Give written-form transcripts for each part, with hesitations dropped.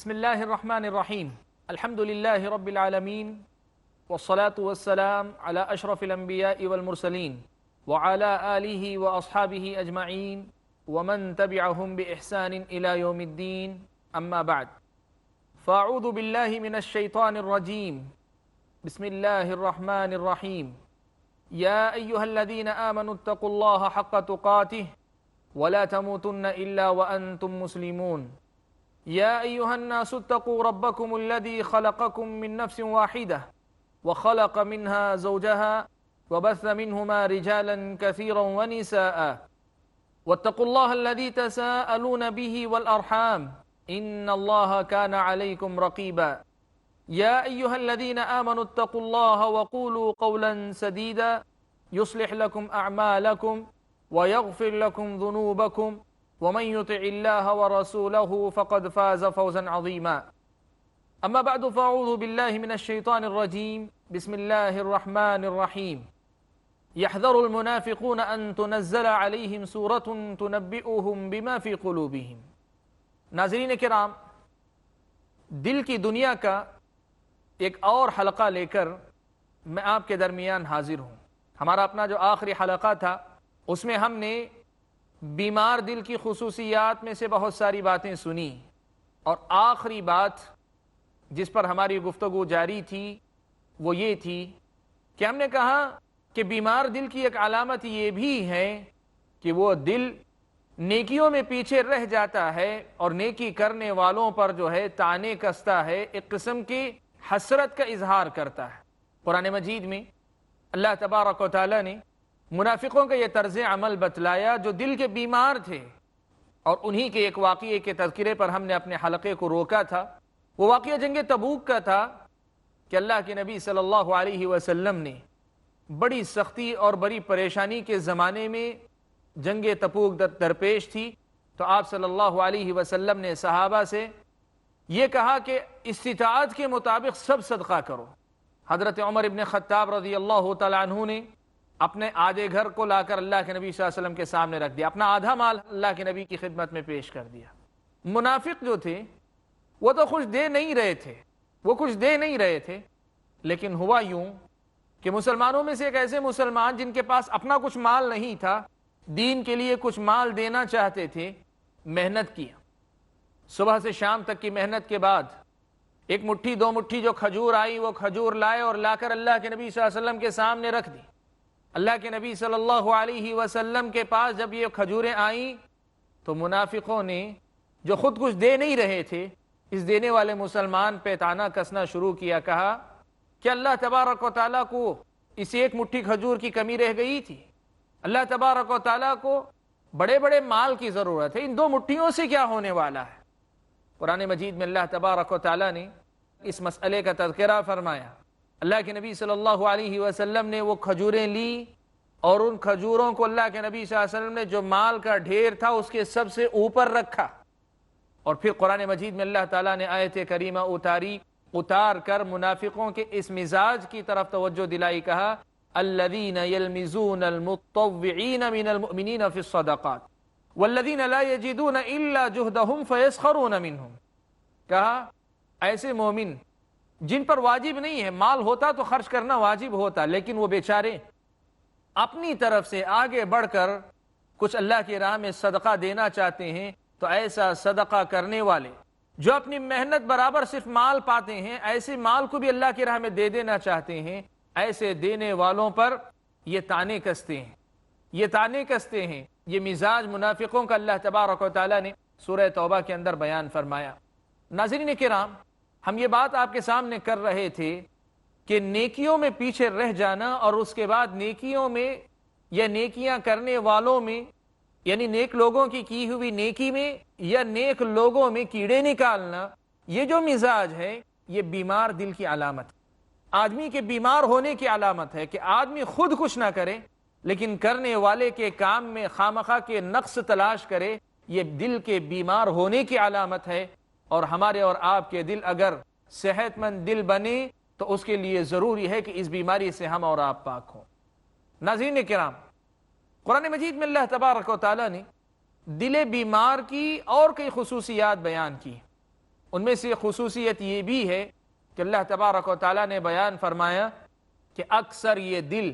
بسم الله الرحمن الرحيم. الحمد لله رب العالمين، والصلاة والسلام على أشرف الأنبياء والمرسلين وعلى آله وأصحابه أجمعين ومن تبعهم بإحسان إلى يوم الدين، أما بعد، فأعوذ بالله من الشيطان الرجيم. بسم الله الرحمن الرحيم. يا أيها الذين آمنوا اتقوا الله حق تقاته ولا تموتن إلا وأنتم مسلمون. يا أيها الناس اتقوا ربكم الذي خلقكم من نفس واحدة وخلق منها زوجها وبث منهما رجالا كثيرا ونساء، واتقوا الله الذي تساءلون به والأرحام إن الله كان عليكم رقيبا. يا أيها الذين آمنوا اتقوا الله وقولوا قولا سديدا يصلح لكم أعمالكم ويغفر لكم ذنوبكم ومن يطع الله ورسوله فقد فاز فوزا عظيما. أما بعد، فأعوذ بالله من الشيطان الرجيم. بسم الله الرحمن الرحيم. يحذر المنافقون أن تنزل عليهم سورة تنبئهم بما في قلوبهم. ناظرین کرام، دل کی دنیا کا ایک اور حلقہ لے کر میں آپ کے درمیان حاضر ہوں۔ ہمارا اپنا جو آخری حلقہ تھا اس میں ہم نے بیمار دل کی خصوصیات میں سے بہت ساری باتیں سنی، اور آخری بات جس پر ہماری گفتگو جاری تھی وہ یہ تھی کہ ہم نے کہا کہ بیمار دل کی ایک علامت یہ بھی ہے کہ وہ دل نیکیوں میں پیچھے رہ جاتا ہے اور نیکی کرنے والوں پر جو ہے طعنے کستا ہے، ایک قسم کی حسرت کا اظہار کرتا ہے۔ قرآن مجید میں اللہ تبارک و تعالی نے منافقوں کا یہ طرز عمل بتلایا جو دل کے بیمار تھے، اور انہی کے ایک واقعے کے تذکرے پر ہم نے اپنے حلقے کو روکا تھا۔ وہ واقعہ جنگ تبوک کا تھا کہ اللہ کے نبی صلی اللہ علیہ وسلم نے بڑی سختی اور بڑی پریشانی کے زمانے میں جنگ تبوک درپیش تھی، تو آپ صلی اللہ علیہ وسلم نے صحابہ سے یہ کہا کہ استطاعت کے مطابق سب صدقہ کرو۔ حضرت عمر ابن خطاب رضی اللہ تعالیٰ عنہ نے اپنے آدھے گھر کو لا کر اللہ کے نبی صلی اللہ علیہ وسلم کے سامنے رکھ دیا، اپنا آدھا مال اللہ کے نبی کی خدمت میں پیش کر دیا۔ منافق جو تھے وہ تو کچھ دے نہیں رہے تھے، لیکن ہوا یوں کہ مسلمانوں میں سے ایک ایسے مسلمان جن کے پاس اپنا کچھ مال نہیں تھا، دین کے لیے کچھ مال دینا چاہتے تھے، محنت کیا۔ صبح سے شام تک کی محنت کے بعد ایک مٹھی دو مٹھی جو کھجور آئی وہ کھجور لائے اور لا کر اللہ کے نبی صلی اللہ علیہ وسلم کے سامنے رکھ دی۔ اللہ کے نبی صلی اللہ علیہ وسلم کے پاس جب یہ کھجوریں آئیں تو منافقوں نے جو خود کچھ دے نہیں رہے تھے، اس دینے والے مسلمان پہ طعنہ کسنا شروع کیا، کہا کہ اللہ تبارک و تعالیٰ کو اس ایک مٹھی کھجور کی کمی رہ گئی تھی، اللہ تبارک و تعالیٰ کو بڑے بڑے مال کی ضرورت ہے، ان دو مٹھیوں سے کیا ہونے والا ہے۔ قرآن مجید میں اللہ تبارک و تعالیٰ نے اس مسئلے کا تذکرہ فرمایا۔ اللہ کے نبی صلی اللہ علیہ وسلم نے وہ کھجوریں لی اور ان کھجوروں کو اللہ کے نبی صلی اللہ علیہ وسلم نے جو مال کا ڈھیر تھا اس کے سب سے اوپر رکھا، اور پھر قرآن مجید میں اللہ تعالیٰ نے آیت کریمہ اتار کر منافقوں کے اس مزاج کی طرف توجہ دلائی، کہا الذین یلمزون المطوعین من المؤمنین فی الصدقات والذین لا یجدون الا جہدہم فیسخرون منہم۔ کہا ایسے مومن جن پر واجب نہیں ہے، مال ہوتا تو خرچ کرنا واجب ہوتا، لیکن وہ بیچارے اپنی طرف سے آگے بڑھ کر کچھ اللہ کی راہ میں صدقہ دینا چاہتے ہیں، تو ایسا صدقہ کرنے والے جو اپنی محنت برابر صرف مال پاتے ہیں، ایسے مال کو بھی اللہ کی راہ میں دے دینا چاہتے ہیں، ایسے دینے والوں پر یہ طعنے کستے ہیں۔ یہ مزاج منافقوں کا اللہ تبارک و تعالیٰ نے سورہ توبہ کے اندر بیان فرمایا۔ ناظرین کرام، ہم یہ بات آپ کے سامنے کر رہے تھے کہ نیکیوں میں پیچھے رہ جانا اور اس کے بعد نیکیوں میں یا نیکیاں کرنے والوں میں، یعنی نیک لوگوں کی ہوئی نیکی میں یا نیک لوگوں میں کیڑے نکالنا، یہ جو مزاج ہے یہ بیمار دل کی علامت، آدمی کے بیمار ہونے کی علامت ہے کہ آدمی خود کچھ نہ کرے لیکن کرنے والے کے کام میں خامخواہ کے نقص تلاش کرے، یہ دل کے بیمار ہونے کی علامت ہے۔ اور ہمارے اور آپ کے دل اگر صحت مند دل بنے تو اس کے لیے ضروری ہے کہ اس بیماری سے ہم اور آپ پاک ہوں۔ ناظرین کرام، قرآن مجید میں اللہ تبارک و تعالیٰ نے دل بیمار کی اور کئی خصوصیات بیان کی۔ ان میں سے خصوصیت یہ بھی ہے کہ اللہ تبارک و تعالیٰ نے بیان فرمایا کہ اکثر یہ دل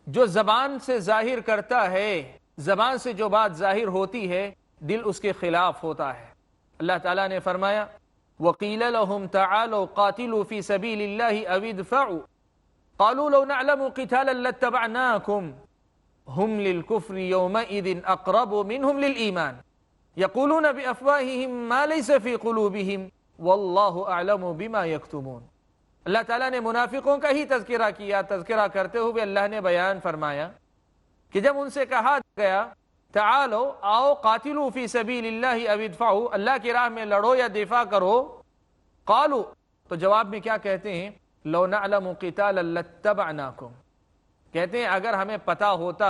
جو زبان سے ظاہر کرتا ہے، زبان سے جو بات ظاہر ہوتی ہے، دل اس کے خلاف ہوتا ہے۔ اللہ تعالیٰ نے فرمایا وَقِيلَ لَهُمْ تَعَالَوْا قَاتِلُوا فِي سَبِيلِ اللَّهِ أَوِ ادْفَعُوا قَالُوا لَوْ نَعْلَمُ قِتَالًا لَاتَّبَعْنَاكُمْ هُمْ لِلْكُفْرِ يَوْمَئِذٍ أَقْرَبُ مِنْهُمْ لِلْإِيمَانِ يَقُولُونَ بِأَفْوَاهِهِمْ مَا لَيْسَ فِي قُلُوبِهِمْ وَاللَّهُ أَعْلَمُ بِمَا يَكْتُمُونَ۔ اللہ تعالیٰ نے منافقوں کا ہی تذکرہ کیا۔ تذکرہ کرتے ہوئے اللہ نے بیان فرمایا کہ جب ان سے کہا گیا تعالو آؤ قاتلوا فی سبیل اللہ او ادفعوا، اللہ کی راہ میں لڑو یا دفاع کرو، قالو تو جواب میں کیا کہتے ہیں لو نعلم قتالا لاتبعناکم، کہتے ہیں اگر ہمیں پتا ہوتا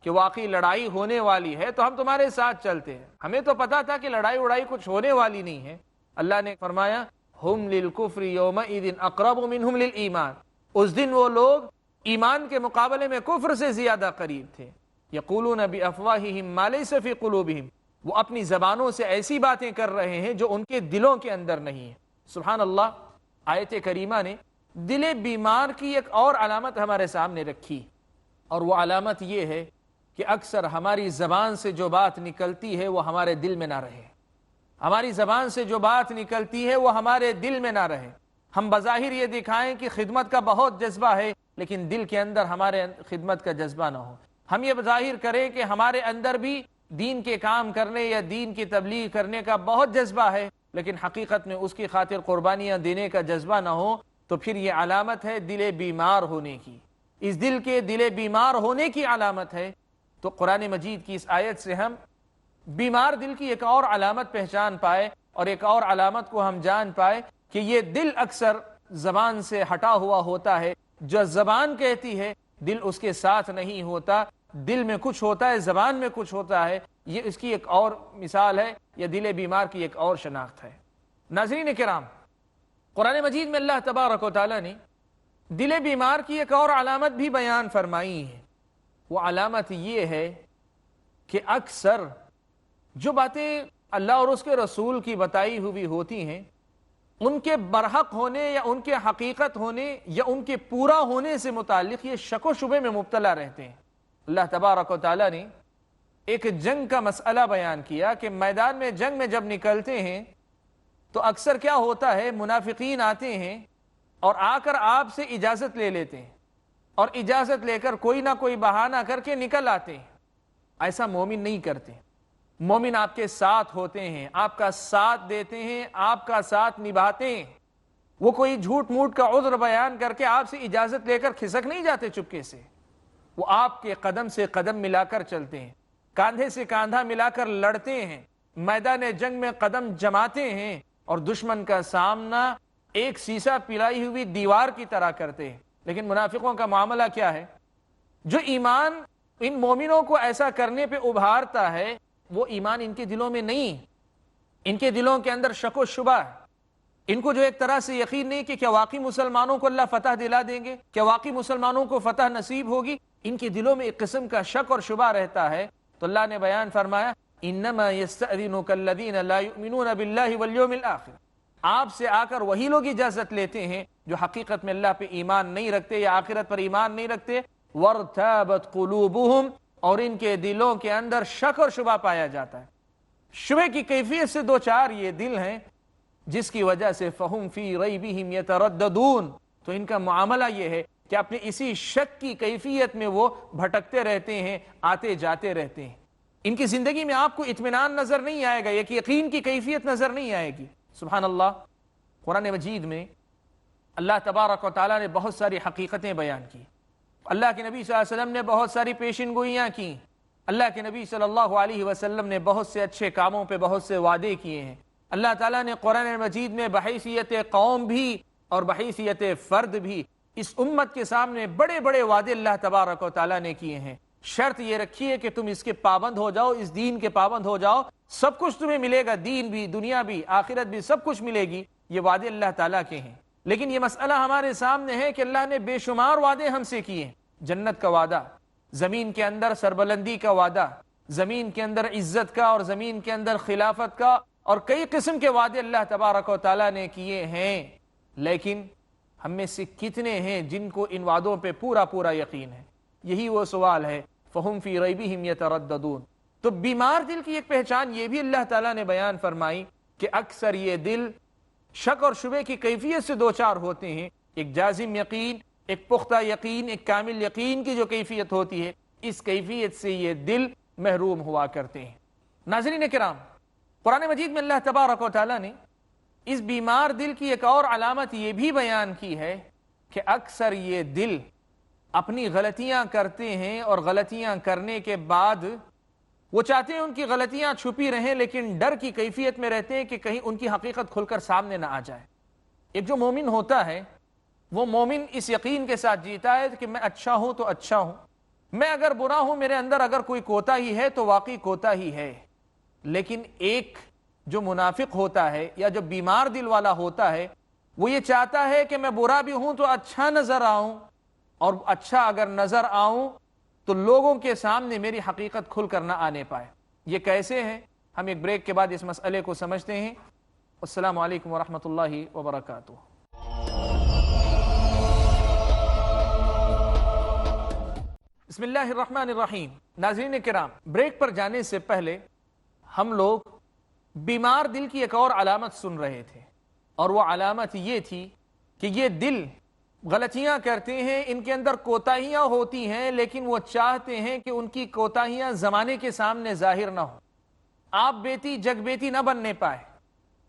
کہ واقعی لڑائی ہونے والی ہے تو ہم تمہارے ساتھ چلتے ہیں، ہمیں تو پتا تھا کہ لڑائی وڑائی کچھ ہونے والی نہیں ہے۔ اللہ نے فرمایا ہم للکفر یومئذ اقرب منہم للایمان، اس دن وہ لوگ ایمان کے مقابلے میں کفر سے زیادہ قریب تھے۔ یقولون بافواہہم ما لیس فی قلوبہم، وہ اپنی زبانوں سے ایسی باتیں کر رہے ہیں جو ان کے دلوں کے اندر نہیں ہیں۔ سبحان اللہ، آیت کریمہ نے دل بیمار کی ایک اور علامت ہمارے سامنے رکھی، اور وہ علامت یہ ہے کہ اکثر ہماری زبان سے جو بات نکلتی ہے وہ ہمارے دل میں نہ رہے، ہماری زبان سے جو بات نکلتی ہے وہ ہمارے دل میں نہ رہے۔ ہم بظاہر یہ دکھائیں کہ خدمت کا بہت جذبہ ہے، لیکن دل کے اندر ہمارے خدمت کا جذبہ نہ ہو۔ ہم یہ ظاہر کریں کہ ہمارے اندر بھی دین کے کام کرنے یا دین کی تبلیغ کرنے کا بہت جذبہ ہے، لیکن حقیقت میں اس کی خاطر قربانیاں دینے کا جذبہ نہ ہو، تو پھر یہ علامت ہے دل بیمار ہونے کی۔ اس دل کے دل بیمار ہونے کی علامت ہے۔ تو قرآن مجید کی اس آیت سے ہم بیمار دل کی ایک اور علامت پہچان پائے، اور ایک اور علامت کو ہم جان پائے کہ یہ دل اکثر زبان سے ہٹا ہوا ہوتا ہے، جو زبان کہتی ہے دل اس کے ساتھ نہیں ہوتا، دل میں کچھ ہوتا ہے زبان میں کچھ ہوتا ہے۔ یہ اس کی ایک اور مثال ہے، یہ دل بیمار کی ایک اور شناخت ہے۔ ناظرین کرام، قرآن مجید میں اللہ تبارک و تعالیٰ نے دل بیمار کی ایک اور علامت بھی بیان فرمائی ہے۔ وہ علامت یہ ہے کہ اکثر جو باتیں اللہ اور اس کے رسول کی بتائی ہوئی ہوتی ہیں، ان کے برحق ہونے یا ان کے حقیقت ہونے یا ان کے پورا ہونے سے متعلق یہ شک و شبے میں مبتلا رہتے ہیں۔ اللہ تبارک و تعالیٰ نے ایک جنگ کا مسئلہ بیان کیا کہ میدان میں جنگ میں جب نکلتے ہیں تو اکثر کیا ہوتا ہے، منافقین آتے ہیں اور آ کر آپ سے اجازت لے لیتے ہیں، اور اجازت لے کر کوئی نہ کوئی بہانہ کر کے نکل آتے ہیں۔ ایسا مومن نہیں کرتے۔ مومن آپ کے ساتھ ہوتے ہیں، آپ کا ساتھ دیتے ہیں، آپ کا ساتھ نبھاتے ہیں۔ وہ کوئی جھوٹ موٹ کا عذر بیان کر کے آپ سے اجازت لے کر کھسک نہیں جاتے چپکے سے، وہ آپ کے قدم سے قدم ملا کر چلتے ہیں، کاندھے سے کاندھا ملا کر لڑتے ہیں، میدان جنگ میں قدم جماتے ہیں، اور دشمن کا سامنا ایک سیسا پلائی ہوئی دیوار کی طرح کرتے ہیں۔ لیکن منافقوں کا معاملہ کیا ہے؟ جو ایمان ان مومنوں کو ایسا کرنے پہ ابھارتا ہے، وہ ایمان ان کے دلوں میں نہیں، ان کے دلوں کے اندر شک و شبہ ہے۔ ان کو جو ایک طرح سے یقین نہیں کہ کیا واقعی مسلمانوں کو اللہ فتح دلا دیں گے، کیا واقعی مسلمانوں کو فتح نصیب ہوگی، ان کے دلوں میں ایک قسم کا شک اور شبہ رہتا ہے۔ تو اللہ نے بیان فرمایا انما یستأذنک الذین لا یؤمنون باللہ والیوم الآخر، آپ سے آ کر وہی لوگ اجازت لیتے ہیں جو حقیقت میں اللہ پہ ایمان نہیں رکھتے یا آخرت پر ایمان نہیں رکھتے، وارتابت قلوبہم، اور ان کے دلوں کے اندر شک اور شبہ پایا جاتا ہے۔ شبہ کی کیفیت سے دو چار یہ دل ہیں جس کی وجہ سے فہم فی ریبہم یترددون، تو ان کا معاملہ یہ ہے کہ اپنے اسی شک کی کیفیت میں وہ بھٹکتے رہتے ہیں، آتے جاتے رہتے ہیں۔ ان کی زندگی میں آپ کو اطمینان نظر نہیں آئے گا، ایک یقین کی کیفیت نظر نہیں آئے گی۔ سبحان اللہ، قرآن مجید میں اللہ تبارک و تعالیٰ نے بہت ساری حقیقتیں بیان کی، اللہ کے نبی صلی اللہ علیہ وسلم نے بہت ساری پیشن گوئیاں کی، اللہ کے نبی صلی اللہ علیہ وسلم نے بہت سے اچھے کاموں پہ بہت سے وعدے کیے ہیں۔ اللہ تعالیٰ نے قرآن مجید میں بحیثیت قوم بھی اور بحیثیت فرد بھی اس امت کے سامنے بڑے بڑے وعدے اللہ تبارک و تعالیٰ نے کیے ہیں۔ شرط یہ رکھی ہے کہ تم اس کے پابند ہو جاؤ، اس دین کے پابند ہو جاؤ، سب کچھ تمہیں ملے گا، دین بھی، دنیا بھی، آخرت بھی، سب کچھ ملے گی۔ یہ وعدے اللہ تعالیٰ کے ہیں، لیکن یہ مسئلہ ہمارے سامنے ہے کہ اللہ نے بے شمار وعدے ہم سے کیے ہیں۔ جنت کا وعدہ، زمین کے اندر سربلندی کا وعدہ، زمین کے اندر عزت کا اور زمین کے اندر خلافت کا اور کئی قسم کے وعدے اللہ تبارک و تعالیٰ نے کیے ہیں، لیکن ہم میں سے کتنے ہیں جن کو ان وعدوں پہ پورا پورا یقین ہے؟ یہی وہ سوال ہے، فَهُمْ فِي رَيْبِهِمْ يَتَرَدَّدُونَ۔ تو بیمار دل کی ایک پہچان یہ بھی اللہ تعالیٰ نے بیان فرمائی کہ اکثر یہ دل شک اور شبہ کی کیفیت سے دوچار ہوتے ہیں۔ ایک جازم یقین، ایک پختہ یقین، ایک کامل یقین کی جو کیفیت ہوتی ہے، اس کیفیت سے یہ دل محروم ہوا کرتے ہیں۔ ناظرین کرام، قرآن مجید میں اللہ تبارک و تعالیٰ نے اس بیمار دل کی ایک اور علامت یہ بھی بیان کی ہے کہ اکثر یہ دل اپنی غلطیاں کرتے ہیں، اور غلطیاں کرنے کے بعد وہ چاہتے ہیں ان کی غلطیاں چھپی رہیں، لیکن ڈر کی کیفیت میں رہتے ہیں کہ کہیں ان کی حقیقت کھل کر سامنے نہ آ جائے۔ ایک جو مومن ہوتا ہے، وہ مومن اس یقین کے ساتھ جیتا ہے کہ میں اچھا ہوں تو اچھا ہوں، میں اگر برا ہوں، میرے اندر اگر کوئی کوتاہی ہے تو واقعی کوتاہی ہے۔ لیکن ایک جو منافق ہوتا ہے یا جو بیمار دل والا ہوتا ہے، وہ یہ چاہتا ہے کہ میں برا بھی ہوں تو اچھا نظر آؤں، اور اچھا اگر نظر آؤں تو لوگوں کے سامنے میری حقیقت کھل کر نہ آنے پائے۔ یہ کیسے ہے؟ ہم ایک بریک کے بعد اس مسئلے کو سمجھتے ہیں۔ السلام علیکم ورحمۃ اللہ وبرکاتہ۔ بسم اللہ الرحمن الرحیم۔ ناظرین کرام، بریک پر جانے سے پہلے ہم لوگ بیمار دل کی ایک اور علامت سن رہے تھے، اور وہ علامت یہ تھی کہ یہ دل غلطیاں کرتے ہیں، ان کے اندر کوتاہیاں ہوتی ہیں، لیکن وہ چاہتے ہیں کہ ان کی کوتاہیاں زمانے کے سامنے ظاہر نہ ہوں، آپ بیتی جگ بیتی نہ بننے پائے،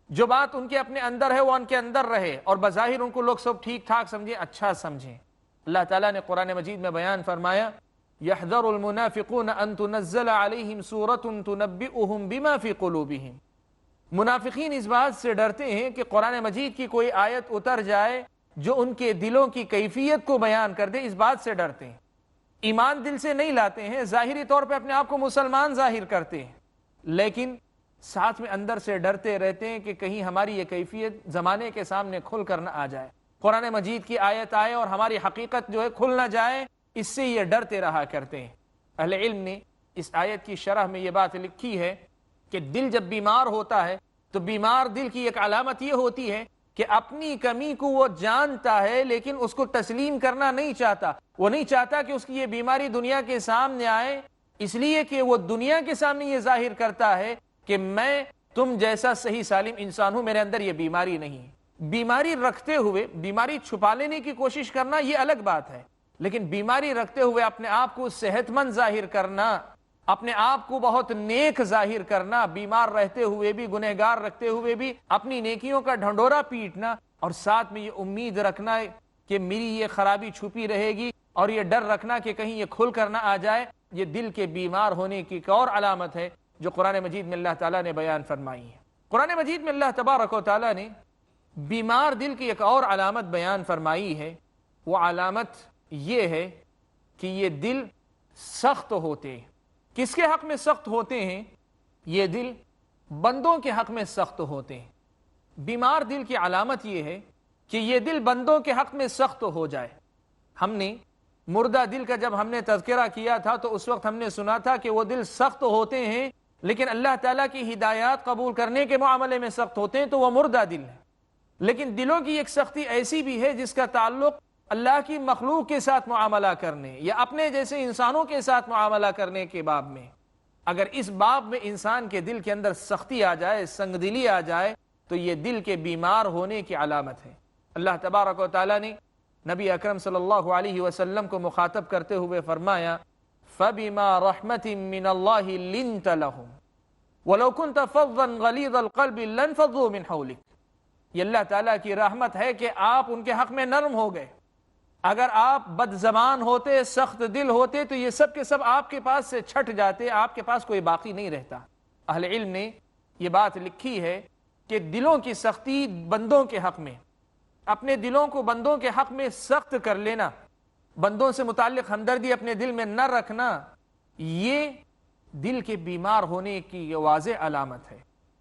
جو بات ان کے اپنے اندر ہے وہ ان کے اندر رہے، اور بظاہر ان کو لوگ سب ٹھیک ٹھاک سمجھیں، اچھا سمجھیں۔ اللہ تعالیٰ نے قرآن مجید میں بیان فرمایا، يَحْذَرُ الْمُنَافِقُونَ أَن تُنَزَّلَ عَلَيْهِمْ سُورَةٌ تُنَبِّئُهُم بِمَا فِي قُلُوبِهِمْ۔ منافقین اس بات سے ڈرتے ہیں کہ قرآن مجید کی کوئی آیت اتر جائے جو ان کے دلوں کی کیفیت کو بیان کر دے، اس بات سے ڈرتے ہیں۔ ایمان دل سے نہیں لاتے ہیں، ظاہری طور پہ اپنے آپ کو مسلمان ظاہر کرتے ہیں، لیکن ساتھ میں اندر سے ڈرتے رہتے ہیں کہ کہیں ہماری یہ کیفیت زمانے کے سامنے کھل کر نہ آ جائے، قرآن مجید کی آیت آئے اور ہماری حقیقت جو ہے کھل نہ جائے، اس سے یہ ڈرتے رہا کرتے ہیں۔ اہل علم نے اس آیت کی شرح میں یہ بات لکھی ہے کہ دل جب بیمار ہوتا ہے تو بیمار دل کی ایک علامت یہ ہوتی ہے کہ اپنی کمی کو وہ جانتا ہے، لیکن اس کو تسلیم کرنا نہیں چاہتا۔ وہ نہیں چاہتا کہ اس کی یہ بیماری دنیا کے سامنے آئے، اس لیے کہ وہ دنیا کے سامنے یہ ظاہر کرتا ہے کہ میں تم جیسا صحیح سالم انسان ہوں، میرے اندر یہ بیماری نہیں ہے۔ بیماری رکھتے ہوئے بیماری چھپا لینے کی کوشش کرنا یہ الگ بات ہے، لیکن بیماری رکھتے ہوئے اپنے آپ کو صحت مند ظاہر کرنا، اپنے آپ کو بہت نیک ظاہر کرنا، بیمار رہتے ہوئے بھی، گنہگار رکھتے ہوئے بھی اپنی نیکیوں کا ڈھنڈورا پیٹنا، اور ساتھ میں یہ امید رکھنا کہ میری یہ خرابی چھپی رہے گی، اور یہ ڈر رکھنا کہ کہیں یہ کھل کر نہ آ جائے، یہ دل کے بیمار ہونے کی ایک اور علامت ہے جو قرآن مجید میں اللہ تعالیٰ نے بیان فرمائی ہے۔ قرآن مجید میں اللہ تبارک و تعالیٰ نے بیمار دل کی ایک اور علامت بیان فرمائی ہے۔ وہ علامت یہ ہے کہ یہ دل سخت ہوتے ہیں۔ کس کے حق میں سخت ہوتے ہیں؟ یہ دل بندوں کے حق میں سخت ہوتے ہیں۔ بیمار دل کی علامت یہ ہے کہ یہ دل بندوں کے حق میں سخت ہو جائے۔ ہم نے مردہ دل کا جب ہم نے تذکرہ کیا تھا تو اس وقت ہم نے سنا تھا کہ وہ دل سخت ہوتے ہیں، لیکن اللہ تعالیٰ کی ہدایات قبول کرنے کے معاملے میں سخت ہوتے ہیں تو وہ مردہ دل ہے۔ لیکن دلوں کی ایک سختی ایسی بھی ہے جس کا تعلق اللہ کی مخلوق کے ساتھ معاملہ کرنے یا اپنے جیسے انسانوں کے ساتھ معاملہ کرنے کے باب میں۔ اگر اس باب میں انسان کے دل کے اندر سختی آ جائے، سنگ دلی آ جائے، تو یہ دل کے بیمار ہونے کی علامت ہے۔ اللہ تبارک و تعالیٰ نے نبی اکرم صلی اللہ علیہ وسلم کو مخاطب کرتے ہوئے فرمایا، فَبِمَا رَحْمَةٍ مِّنَ اللَّهِ لِنْتَ لَهُمْ وَلَوْ كُنْتَ فَظًّا غَلِيظَ الْقَلْبِ لَانفَضُّوا مِنْ حَوْلِكَ۔ یہ اللہ تعالیٰ کی رحمت ہے کہ آپ ان کے حق میں نرم ہو گئے۔ اگر آپ بد زبان ہوتے، سخت دل ہوتے، تو یہ سب کے سب آپ کے پاس سے چھٹ جاتے، آپ کے پاس کوئی باقی نہیں رہتا۔ اہل علم نے یہ بات لکھی ہے کہ دلوں کی سختی بندوں کے حق میں، اپنے دلوں کو بندوں کے حق میں سخت کر لینا، بندوں سے متعلق ہمدردی اپنے دل میں نہ رکھنا، یہ دل کے بیمار ہونے کی واضح علامت ہے۔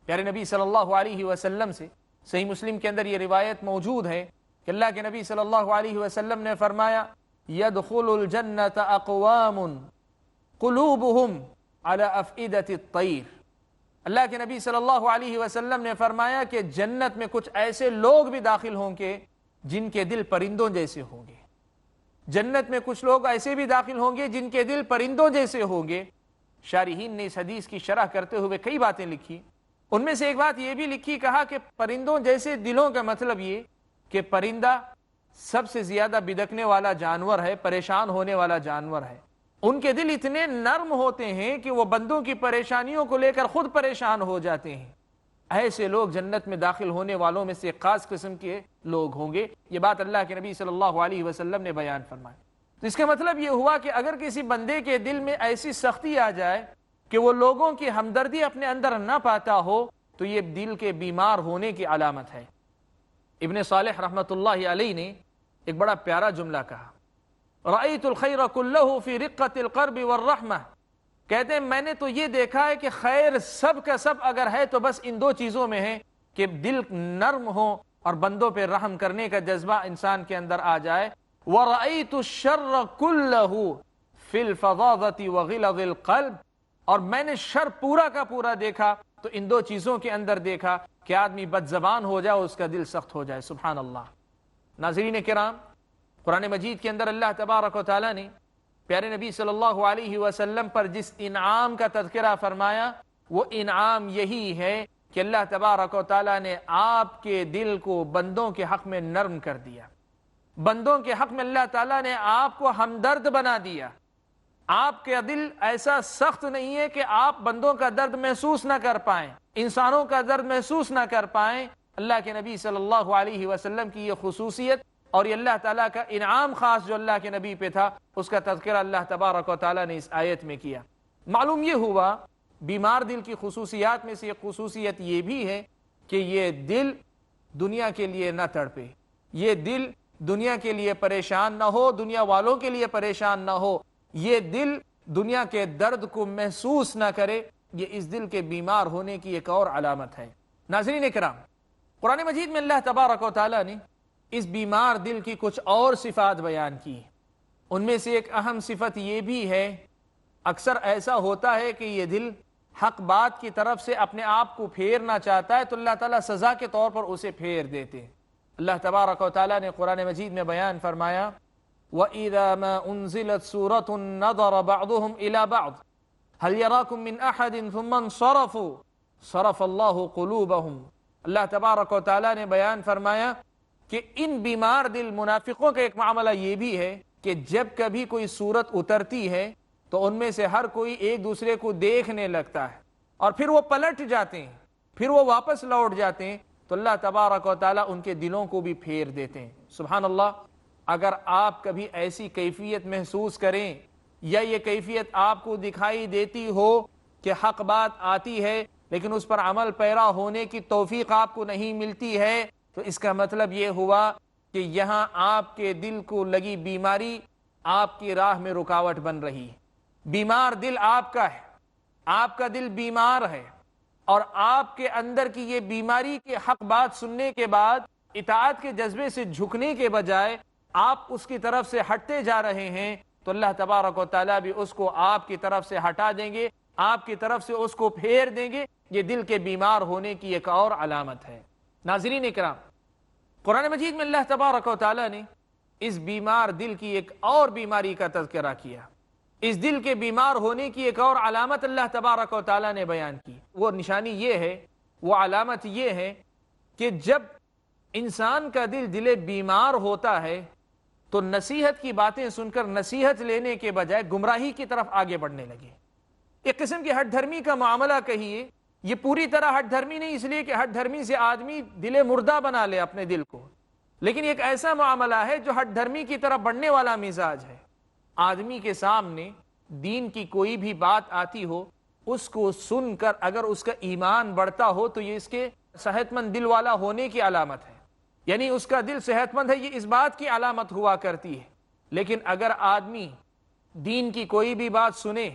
پیارے نبی صلی اللہ علیہ وسلم سے صحیح مسلم کے اندر یہ روایت موجود ہے کہ اللہ کے نبی صلی اللہ علیہ وسلم نے فرمایا، يَدْخُلُ الْجَنَّةَ أَقْوَامٌ قُلُوبُهُمْ عَلَى أَفْئِدَةِ الطَّيْرِ۔ اللہ کے نبی صلی اللہ علیہ وسلم نے فرمایا کہ جنت میں کچھ ایسے لوگ بھی داخل ہوں گے جن کے دل پرندوں جیسے ہوں گے. جنت میں کچھ لوگ ایسے بھی داخل ہوں گے جن کے دل پرندوں جیسے ہوں گے. شارحین نے اس حدیث کی شرح کرتے ہوئے کئی باتیں لکھی. ان میں سے ایک بات یہ بھی لکھی، کہا کہ پرندوں جیسے دلوں کا مطلب یہ کہ پرندہ سب سے زیادہ بدکنے والا جانور ہے، پریشان ہونے والا جانور ہے. ان کے دل اتنے نرم ہوتے ہیں کہ وہ بندوں کی پریشانیوں کو لے کر خود پریشان ہو جاتے ہیں. ایسے لوگ جنت میں داخل ہونے والوں میں سے خاص قسم کے لوگ ہوں گے. یہ بات اللہ کے نبی صلی اللہ علیہ وسلم نے بیان فرمائی. تو اس کا مطلب یہ ہوا کہ اگر کسی بندے کے دل میں ایسی سختی آ جائے کہ وہ لوگوں کی ہمدردی اپنے اندر نہ پاتا ہو تو یہ دل کے بیمار ہونے کی علامت ہے. ابن صالح رحمۃ اللہ علیہ نے ایک بڑا پیارا جملہ کہا، رأیت الخیر کلہ فی رقۃ القلب والرحمہ. کہتے ہیں میں نے تو یہ دیکھا ہے کہ خیر سب کا سب اگر ہے تو بس ان دو چیزوں میں ہے کہ دل نرم ہو اور بندوں پہ رحم کرنے کا جذبہ انسان کے اندر آ جائے. وَرَأَيْتُ الشَّرَّ كُلَّهُ فِي الْفَظَاظَةِ وَغِلَظِ الْقَلْبِ. اور میں نے شر پورا کا پورا دیکھا تو ان دو چیزوں کے اندر دیکھا کہ آدمی بد زبان ہو جائے، اس کا دل سخت ہو جائے. سبحان اللہ. ناظرین کرام، قرآن مجید کے اندر اللہ تبارک و تعالیٰ نے پیارے نبی صلی اللہ علیہ وسلم پر جس انعام کا تذکرہ فرمایا وہ انعام یہی ہے کہ اللہ تبارک و تعالیٰ نے آپ کے دل کو بندوں کے حق میں نرم کر دیا. بندوں کے حق میں اللہ تعالیٰ نے آپ کو ہمدرد بنا دیا. آپ کا دل ایسا سخت نہیں ہے کہ آپ بندوں کا درد محسوس نہ کر پائیں، انسانوں کا درد محسوس نہ کر پائیں. اللہ کے نبی صلی اللہ علیہ وسلم کی یہ خصوصیت اور یہ اللہ تعالیٰ کا انعام خاص جو اللہ کے نبی پہ تھا، اس کا تذکرہ اللہ تبارک و تعالیٰ نے اس آیت میں کیا. معلوم یہ ہوا بیمار دل کی خصوصیات میں سے ایک خصوصیت یہ بھی ہے کہ یہ دل دنیا کے لیے نہ تڑپے، یہ دل دنیا کے لیے پریشان نہ ہو، دنیا والوں کے لیے پریشان نہ ہو، یہ دل دنیا کے درد کو محسوس نہ کرے. یہ اس دل کے بیمار ہونے کی ایک اور علامت ہے. ناظرین کرام، قرآن مجید میں اللہ تبارک و تعالیٰ نے اس بیمار دل کی کچھ اور صفات بیان کی. ان میں سے ایک اہم صفت یہ بھی ہے، اکثر ایسا ہوتا ہے کہ یہ دل حق بات کی طرف سے اپنے آپ کو پھیرنا چاہتا ہے تو اللہ تعالیٰ سزا کے طور پر اسے پھیر دیتے. اللہ تبارک و تعالیٰ نے قرآن مجید میں بیان فرمایا وَإِذَا مَا أُنزِلَتْ سُورَةٌ نَظَرَ بَعْضُهُمْ إِلَى بَعْضٍ هَلْ يَرَاكُمْ مِنْ أَحَدٍ ثُمَّ انصَرَفُوا صَرَفَ اللَّهُ قُلُوبَهُمْ. اللہ تبارک و تعالیٰ نے بیان فرمایا کہ ان بیمار دل منافقوں کا ایک معاملہ یہ بھی ہے کہ جب کبھی کوئی صورت اترتی ہے تو ان میں سے ہر کوئی ایک دوسرے کو دیکھنے لگتا ہے اور پھر وہ پلٹ جاتے ہیں، پھر وہ واپس لوٹ جاتے ہیں تو اللہ تبارک و تعالیٰ ان کے دلوں کو بھی پھیر دیتے ہیں. سبحان اللہ. اگر آپ کبھی ایسی کیفیت محسوس کریں یا یہ کیفیت آپ کو دکھائی دیتی ہو کہ حق بات آتی ہے لیکن اس پر عمل پیرا ہونے کی توفیق آپ کو نہیں ملتی ہے تو اس کا مطلب یہ ہوا کہ یہاں آپ کے دل کو لگی بیماری آپ کی راہ میں رکاوٹ بن رہی ہے. بیمار دل آپ کا ہے، آپ کا دل بیمار ہے اور آپ کے اندر کی یہ بیماری کے حق بات سننے کے بعد اطاعت کے جذبے سے جھکنے کے بجائے آپ اس کی طرف سے ہٹتے جا رہے ہیں تو اللہ تبارک و تعالیٰ بھی اس کو آپ کی طرف سے ہٹا دیں گے، آپ کی طرف سے اس کو پھیر دیں گے. یہ دل کے بیمار ہونے کی ایک اور علامت ہے. ناظرین اکرام، قرآن مجید میں اللہ تبارک و تعالیٰ نے اس بیمار دل کی ایک اور بیماری کا تذکرہ کیا. اس دل کے بیمار ہونے کی ایک اور علامت اللہ تبارک و تعالیٰ نے بیان کی. وہ نشانی یہ ہے، وہ علامت یہ ہے کہ جب انسان کا دل بیمار ہوتا ہے تو نصیحت کی باتیں سن کر نصیحت لینے کے بجائے گمراہی کی طرف آگے بڑھنے لگے. ایک قسم کی ہٹ دھرمی کا معاملہ کہیے، یہ پوری طرح ہٹ دھرمی نہیں اس لیے کہ ہٹ دھرمی سے آدمی دل مردہ بنا لے اپنے دل کو، لیکن ایک ایسا معاملہ ہے جو ہٹ دھرمی کی طرف بڑھنے والا مزاج ہے. آدمی کے سامنے دین کی کوئی بھی بات آتی ہو اس کو سن کر اگر اس کا ایمان بڑھتا ہو تو یہ اس کے صحت مند دل والا ہونے کی علامت ہے، یعنی اس کا دل صحت مند ہے، یہ اس بات کی علامت ہوا کرتی ہے. لیکن اگر آدمی دین کی کوئی بھی بات سنے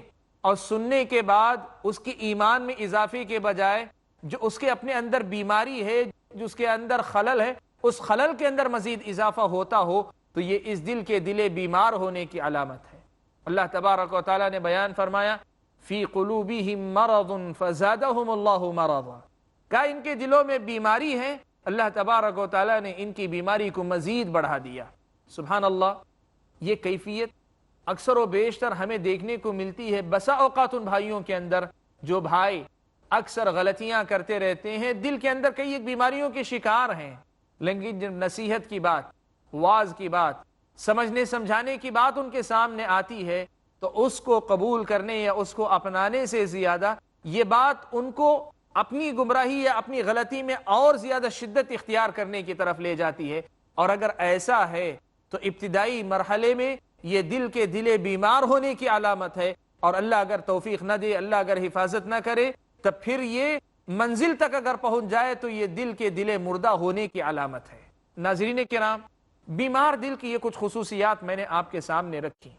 اور سننے کے بعد اس کی ایمان میں اضافے کے بجائے جو اس کے اپنے اندر بیماری ہے، جو اس کے اندر خلل ہے، اس خلل کے اندر مزید اضافہ ہوتا ہو تو یہ اس دل کے دل بیمار ہونے کی علامت ہے. اللہ تبارک و تعالیٰ نے بیان فرمایا فی قلوبہم مرض فزادہم اللہ مرضا، کہا ان کے دلوں میں بیماری ہے، اللہ تبارک و تعالیٰ نے ان کی بیماری کو مزید بڑھا دیا۔ سبحان اللہ، یہ کیفیت اکثر و بیشتر ہمیں دیکھنے کو ملتی ہے بسا اوقات ان بھائیوں کے اندر جو بھائی اکثر غلطیاں کرتے رہتے ہیں، دل کے اندر کئی ایک بیماریوں کے شکار ہیں، لیکن جب نصیحت کی بات، واعظ کی بات، سمجھنے سمجھانے کی بات ان کے سامنے آتی ہے تو اس کو قبول کرنے یا اس کو اپنانے سے زیادہ یہ بات ان کو اپنی گمراہی یا اپنی غلطی میں اور زیادہ شدت اختیار کرنے کی طرف لے جاتی ہے۔ اور اگر ایسا ہے تو ابتدائی مرحلے میں یہ دل کے دلے بیمار ہونے کی علامت ہے، اور اللہ اگر توفیق نہ دے، اللہ اگر حفاظت نہ کرے، تب پھر یہ منزل تک اگر پہنچ جائے تو یہ دل کے دلے مردہ ہونے کی علامت ہے۔ ناظرین کرام، بیمار دل کی یہ کچھ خصوصیات میں نے آپ کے سامنے رکھی۔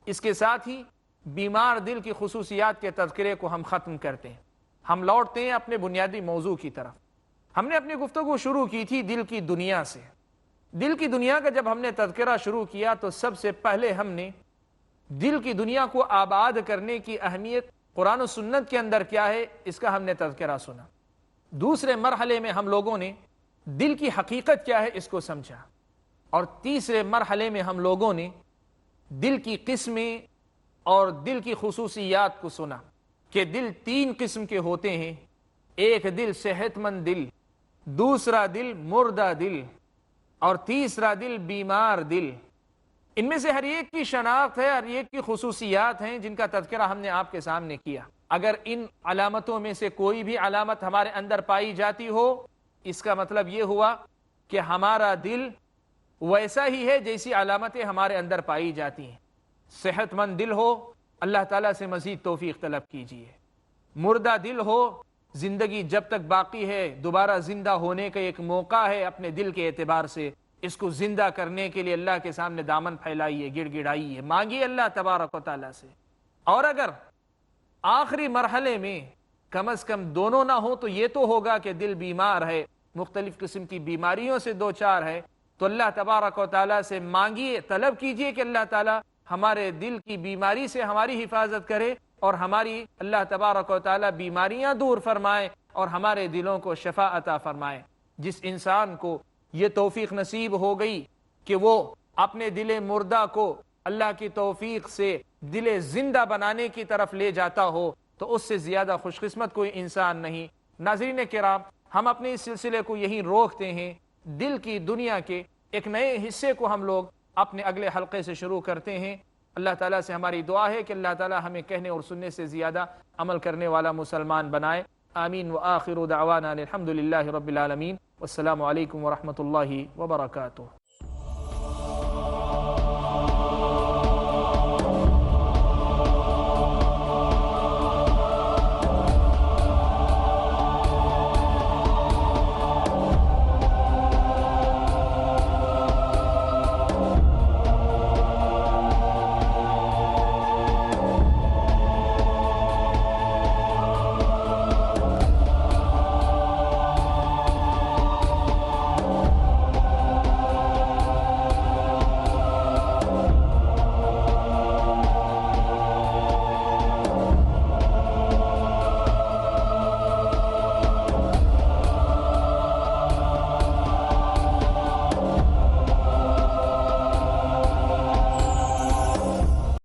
اس کے ساتھ ہی بیمار دل کی خصوصیات کے تذکرے کو ہم ختم کرتے ہیں، ہم لوٹتے ہیں اپنے بنیادی موضوع کی طرف۔ ہم نے اپنی گفتگو شروع کی تھی دل کی دنیا سے۔ دل کی دنیا کا جب ہم نے تذکرہ شروع کیا تو سب سے پہلے ہم نے دل کی دنیا کو آباد کرنے کی اہمیت قرآن و سنت کے اندر کیا ہے اس کا ہم نے تذکرہ سنا۔ دوسرے مرحلے میں ہم لوگوں نے دل کی حقیقت کیا ہے اس کو سمجھا، اور تیسرے مرحلے میں ہم لوگوں نے دل کی قسمیں اور دل کی خصوصیات کو سنا کہ دل تین قسم کے ہوتے ہیں، ایک دل صحت مند دل، دوسرا دل مردہ دل، اور تیسرا دل بیمار دل۔ ان میں سے ہر ایک کی شناخت ہے، ہر ایک کی خصوصیات ہیں جن کا تذکرہ ہم نے آپ کے سامنے کیا۔ اگر ان علامتوں میں سے کوئی بھی علامت ہمارے اندر پائی جاتی ہو، اس کا مطلب یہ ہوا کہ ہمارا دل ویسا ہی ہے جیسی علامتیں ہمارے اندر پائی جاتی ہیں۔ صحت مند دل ہو، اللہ تعالیٰ سے مزید توفیق طلب کیجیے۔ مردہ دل ہو، زندگی جب تک باقی ہے دوبارہ زندہ ہونے کا ایک موقع ہے، اپنے دل کے اعتبار سے اس کو زندہ کرنے کے لیے اللہ کے سامنے دامن پھیلائیے، گڑ گڑائیے، مانگیے اللہ تبارک و تعالیٰ سے۔ اور اگر آخری مرحلے میں کم از کم دونوں نہ ہو تو یہ تو ہوگا کہ دل بیمار ہے، مختلف قسم کی بیماریوں سے دوچار ہے، تو اللہ تبارک و تعالیٰ سے مانگیے، طلب کیجیے کہ اللہ تعالیٰ ہمارے دل کی بیماری سے ہماری حفاظت کرے، اور ہماری اللہ تبارک و تعالیٰ بیماریاں دور فرمائے اور ہمارے دلوں کو شفا عطا فرمائے۔ جس انسان کو یہ توفیق نصیب ہو گئی کہ وہ اپنے دل مردہ کو اللہ کی توفیق سے دل زندہ بنانے کی طرف لے جاتا ہو تو اس سے زیادہ خوش قسمت کوئی انسان نہیں۔ ناظرین کرام، ہم اپنے اس سلسلے کو یہیں روکتے ہیں، دل کی دنیا کے ایک نئے حصے کو ہم لوگ اپنے اگلے حلقے سے شروع کرتے ہیں۔ اللہ تعالیٰ سے ہماری دعا ہے کہ اللہ تعالیٰ ہمیں کہنے اور سننے سے زیادہ عمل کرنے والا مسلمان بنائے۔ آمین وآخر دعوانا الحمد للہ رب العالمین، والسلام علیکم ورحمۃ اللہ وبرکاتہ۔